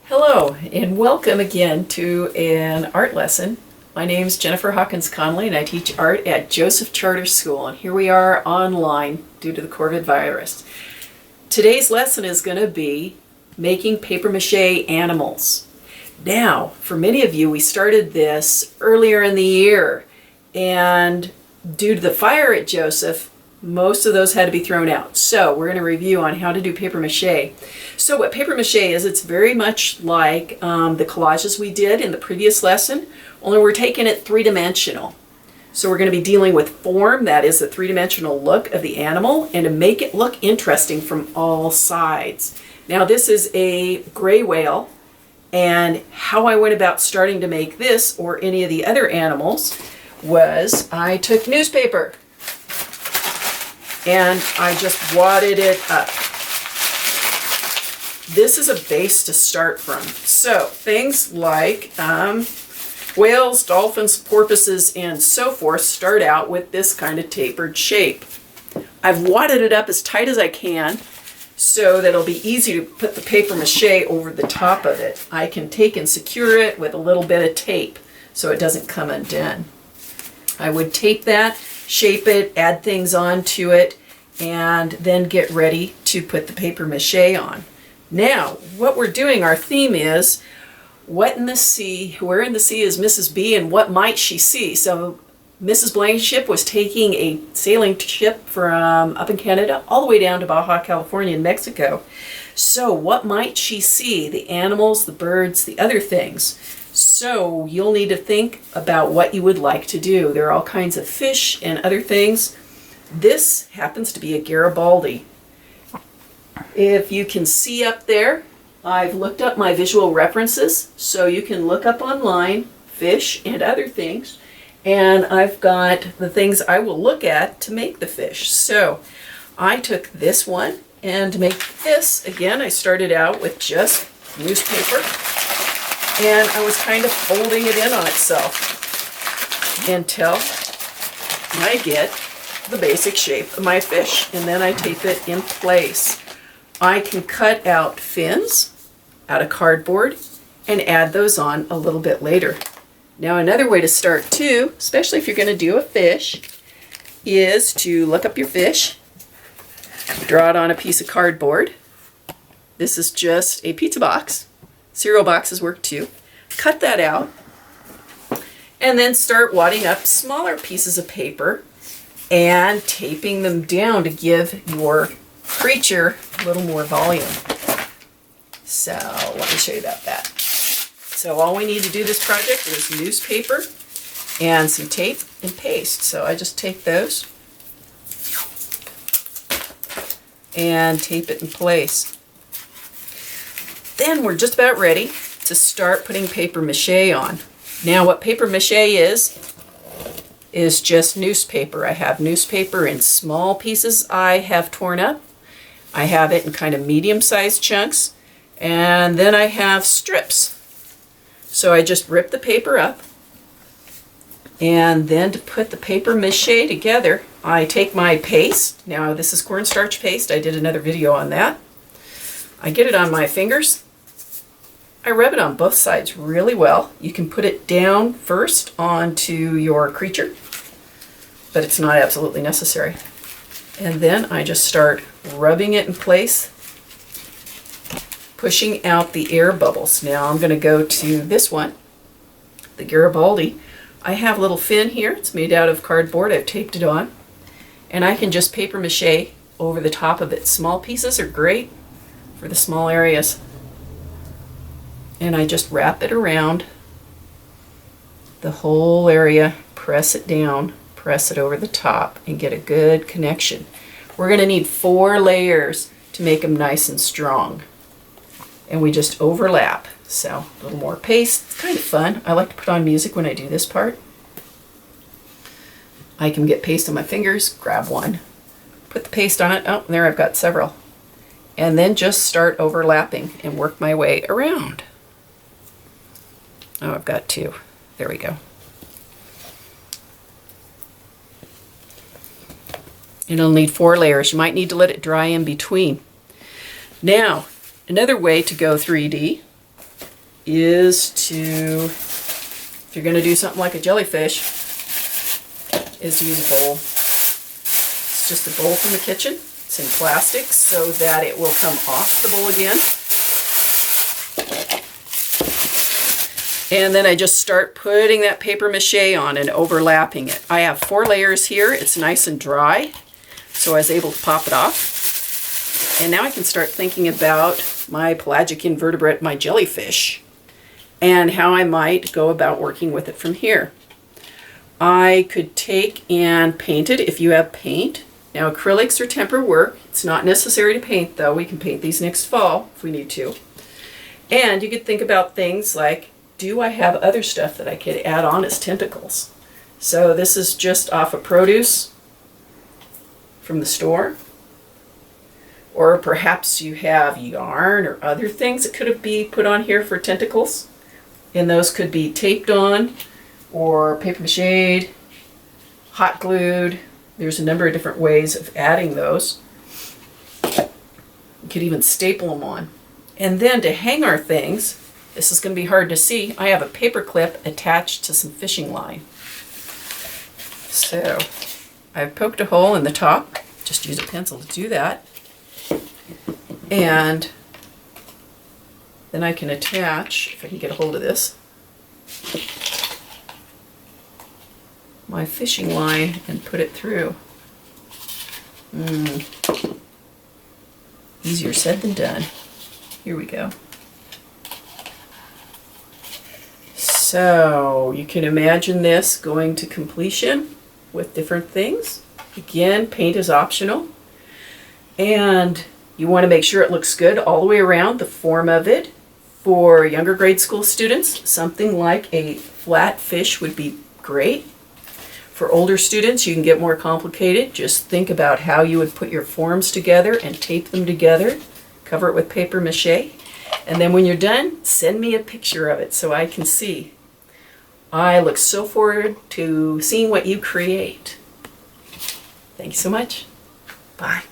Hello and welcome again to an art lesson. My name is Jennifer Hawkins-Connolly and I teach art at Joseph Charter School, and here we are online due to the COVID virus. Today's lesson is going to be making papier-mâché animals. Now, for many of you, we started this earlier in the year, and due to the fire at Joseph, most of those had to be thrown out. So we're going to review on how to do papier-mâché. So what papier-mâché is, it's very much like the collages we did in the previous lesson, only we're taking it three-dimensional. So we're going to be dealing with form, that is the three-dimensional look of the animal, and to make it look interesting from all sides. Now this is a gray whale, and how I went about starting to make this or any of the other animals was I took newspaper and I just wadded it up. This is a base to start from. So things like whales, dolphins, porpoises, and so forth start out with this kind of tapered shape. I've wadded it up as tight as I can so that it'll be easy to put the papier-mâché over the top of it. I can take and secure it with a little bit of tape so it doesn't come undone. I would tape that, shape it, add things onto it, and then get ready to put the papier-mâché on. Now, what we're doing, our theme is, what in the sea, where in the sea is Mrs. B and what might she see? So Mrs. Blankenship was taking a sailing ship from up in Canada all the way down to Baja California in Mexico. So what might she see? The animals, the birds, the other things. So you'll need to think about what you would like to do. There are all kinds of fish and other things. This happens to be a Garibaldi. If you can see up there, I've looked up my visual references, so you can look up online fish and other things, and I've got the things I will look at to make the fish. So I took this one, and to make this, again, I started out with just newspaper, and I was kind of folding it in on itself until I get the basic shape of my fish, and then I tape it in place. I can cut out fins out of cardboard and add those on a little bit later. Now another way to start too, especially if you're going to do a fish, is to look up your fish, draw it on a piece of cardboard. This is just a pizza box. Cereal boxes work too. Cut that out and then start wadding up smaller pieces of paper and taping them down to give your creature a little more volume. So let me show you about that. So all we need to do this project is newspaper and some tape and paste. So I just take those and tape it in place. Then we're just about ready to start putting papier-mâché on. Now what papier-mâché is just newspaper. I have newspaper in small pieces I have torn up. I have it in kind of medium-sized chunks, and then I have strips. So I just rip the paper up, and then to put the papier-mâché together, I take my paste. Now this is cornstarch paste. I did another video on that. I get it on my fingers. I rub it on both sides really well. You can put it down first onto your creature, but it's not absolutely necessary. And then I just start rubbing it in place, pushing out the air bubbles. Now I'm going to go to this one, the Garibaldi. I have a little fin here. It's made out of cardboard. I've taped it on. And I can just papier-mâché over the top of it. Small pieces are great for the small areas. And I just wrap it around the whole area, press it down, press it over the top, and get a good connection. We're going to need 4 layers to make them nice and strong. And we just overlap. So a little more paste. It's kind of fun. I like to put on music when I do this part. I can get paste on my fingers, grab one, put the paste on it. Oh, there I've got several. And then just start overlapping and work my way around. Oh, I've got 2. There we go. And it'll need 4 layers. You might need to let it dry in between. Now, another way to go 3D is to, if you're going to do something like a jellyfish, is to use a bowl. It's just a bowl from the kitchen. It's in plastic so that it will come off the bowl again. And then I just start putting that paper mache on and overlapping it. I have 4 layers here. It's nice and dry, so I was able to pop it off. And now I can start thinking about my pelagic invertebrate, my jellyfish, and how I might go about working with it from here. I could take and paint it if you have paint. Now acrylics are temper work. It's not necessary to paint though. We can paint these next fall if we need to. And you could think about things like, do I have other stuff that I could add on as tentacles? So this is just off of produce from the store. Or perhaps you have yarn or other things that could be put on here for tentacles. And those could be taped on or paper mache, hot glued. There's a number of different ways of adding those. You could even staple them on. And then to hang our things, this is going to be hard to see, I have a paper clip attached to some fishing line. So I've poked a hole in the top, just use a pencil to do that. And then I can attach, if I can get a hold of this, my fishing line and put it through. Easier said than done. Here we go. So you can imagine this going to completion with different things. Again, paint is optional. And you want to make sure it looks good all the way around, the form of it. For younger grade school students, something like a flat fish would be great. For older students, you can get more complicated. Just think about how you would put your forms together and tape them together. Cover it with paper mache. And then when you're done, send me a picture of it so I can see. I look so forward to seeing what you create. Thank you so much. Bye.